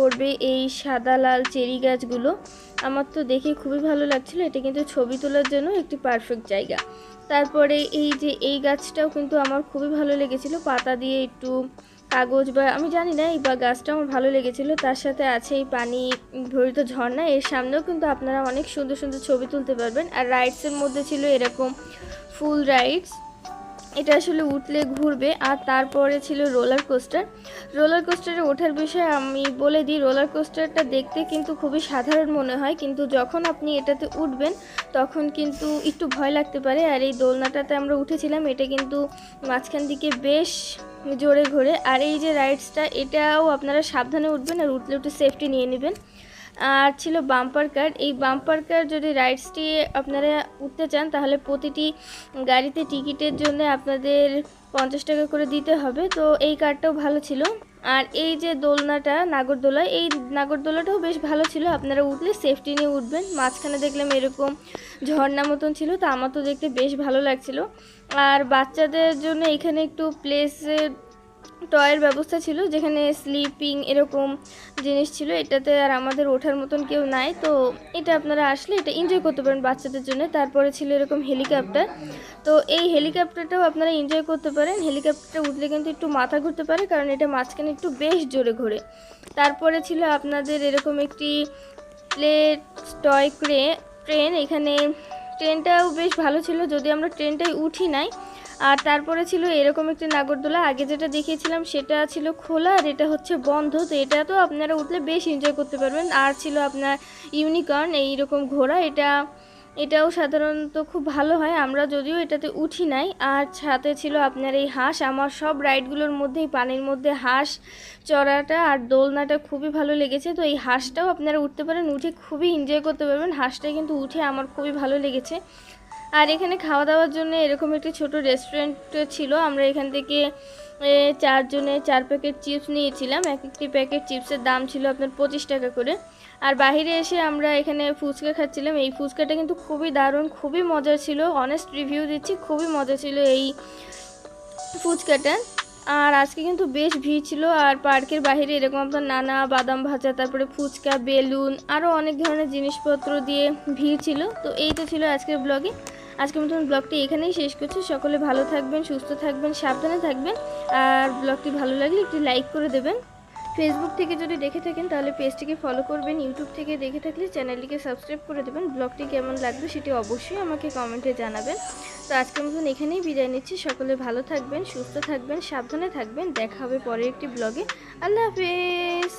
পড়বে এই সাদা লাল চেরি গাছগুলো। আমার তো দেখে খুবই ভালো লাগছিল, এটা কিন্তু ছবি তোলার জন্য একটি পারফেক্ট জায়গা। তারপরে এই যে এই গাছটাও কিন্তু আমার খুবই ভালো লেগেছিল, পাতা দিয়ে একটু কাগজ বা আমি জানি না, এই বা গাছটা আমার ভালো লেগেছিল। তার সাথে আছে এই পানি ভরিত ঝর্ণা, এর সামনেও কিন্তু আপনারা অনেক সুন্দর সুন্দর ছবি তুলতে পারবেন। আর রাইডসের মধ্যে ছিল এরকম ফুল রাইডস, এটা আসলে উঠলে ঘুরবে। আর তারপরে ছিল রোলার কোস্টার। রোলার কোস্টারে ওঠার বিষয়ে আমি বলে দিই, রোলার কোস্টারটা দেখতে কিন্তু খুবই সাধারণ মনে হয়, কিন্তু যখন আপনি এটাতে উঠবেন তখন কিন্তু একটু ভয় লাগতে পারে। আর এই দোলনাটাতে আমরা উঠেছিলাম, এটা কিন্তু মাঝখান দিকে বেশ জোরে ঘোরে। আর এই যে রাইডসটা, এটাও আপনারা সাবধানে উঠবেন আর উঠলে একটু সেফটি নিয়ে নেবেন। আর ছিল বাম্পার কার। এই বাম্পার কার যদি রাইডসটি আপনারা উঠতে চান তাহলে প্রতিটি গাড়িতে টিকিটের জন্য আপনাদের 50 টাকা করে দিতে হবে। তো এই কারটাও ভালো ছিল। আর এই যে দোলনাটা নাগরদোলা, এই নাগরদোলাটাও বেশ ভালো ছিল, আপনারা উঠলে সেফটি নিয়ে উঠবেন। মাঝখানে দেখলাম এরকম ঝর্ণা মতন ছিল, তো আমার তো দেখতে বেশ ভালো লাগছিল। আর বাচ্চাদের জন্য এখানে একটু প্লেসের টয়ের ব্যবস্থা ছিল, যেখানে স্লিপিং এরকম জিনিস ছিল। এটাতে আর আমাদের ওঠার মতন কেউ নাই, তো এটা আপনারা আসলে এটা এনজয় করতে পারেন বাচ্চাদের জন্য। তারপরে ছিল এরকম হেলিকপ্টার, তো এই হেলিকপ্টারটাও আপনারা এনজয় করতে পারেন। হেলিকপ্টারটা উঠলে কিন্তু একটু মাথা ঘুরতে পারে, কারণ এটা মাঝখানে একটু বেশ জোরে ঘোরে। তারপরে ছিল আপনাদের এরকম একটি প্লেট টয় ট্রেন, এখানে ট্রেনটাও বেশ ভালো ছিল, যদি আমরা ট্রেনটাই উঠি নাই। আর তারপরে ছিল এরকম একটি নাগরদোলা, আগে যেটা দেখিয়েছিলাম সেটা ছিল খোলা আর এটা হচ্ছে বন্ধ, তো এটা তো আপনারা উঠলে বেশ এনজয় করতে পারবেন। আর ছিল আপনার ইউনিকর্ন, এইরকম ঘোড়া, এটাও সাধারণত খুব ভালো হয়, আমরা যদিও এটাতে উঠি নাই। আর সাথে ছিল আপনার এই হাঁস, আমার সব রাইডগুলোর মধ্যেই পানির মধ্যে হাঁস চড়াটা আর দোলনাটা খুবই ভালো লেগেছে। তো এই হাঁসটাও আপনারা উঠতে পারেন, উঠে খুবই এনজয় করতে পারবেন। হাঁসটা কিন্তু উঠে আমার খুবই ভালো লেগেছে। আর এখানে খাওয়া দাওয়ার জন্য এরকম একটি ছোট রেস্টুরেন্ট ছিল, আমরা এখান থেকে 4 জনে 4 প্যাকেট চিপস নিয়েছিলাম। এক একটি প্যাকেট চিপসের দাম ছিল আপনার 25 টাকা করে। আর বাইরে এসে আমরা এখানে ফুচকা খাচ্ছিলাম, এই ফুচকাটা কিন্তু খুবই দারুণ, খুবই মজা ছিল, অনেস্ট রিভিউ দিচ্ছি, খুবই মজা ছিল এই ফুচকাটা। আর আজকে কিন্তু বেশ ভিড় ছিল। আর পার্কের বাইরে এরকম আপনার নানা বাদাম ভাজা, তারপরে ফুচকা, বেলুন, আরও অনেক ধরনের জিনিসপত্র দিয়ে ভিড় ছিল। তো এই তো ছিল আজকের ব্লগে। আজকের মতন ব্লগটি এখানেই শেষ করছি। সকলে ভালো থাকবেন, সুস্থ থাকবেন, সাবধানে থাকবেন। আর ব্লগটি ভালো লাগলে একটি লাইক করে দেবেন। ফেসবুক থেকে যদি দেখে থাকেন তাহলে পেজটিকে ফলো করবেন, ইউটিউব থেকে দেখে থাকলে চ্যানেলটিকে সাবস্ক্রাইব করে দেবেন। ব্লগটি কেমন লাগবে সেটি অবশ্যই আমাকে কমেন্টে জানাবেন। তো আজকের মতন এখানেই বিদায় নিচ্ছি। সকলে ভালো থাকবেন, সুস্থ থাকবেন, সাবধানে থাকবেন। দেখা হবে পরের একটি ব্লগে। আল্লাহ হাফেজ।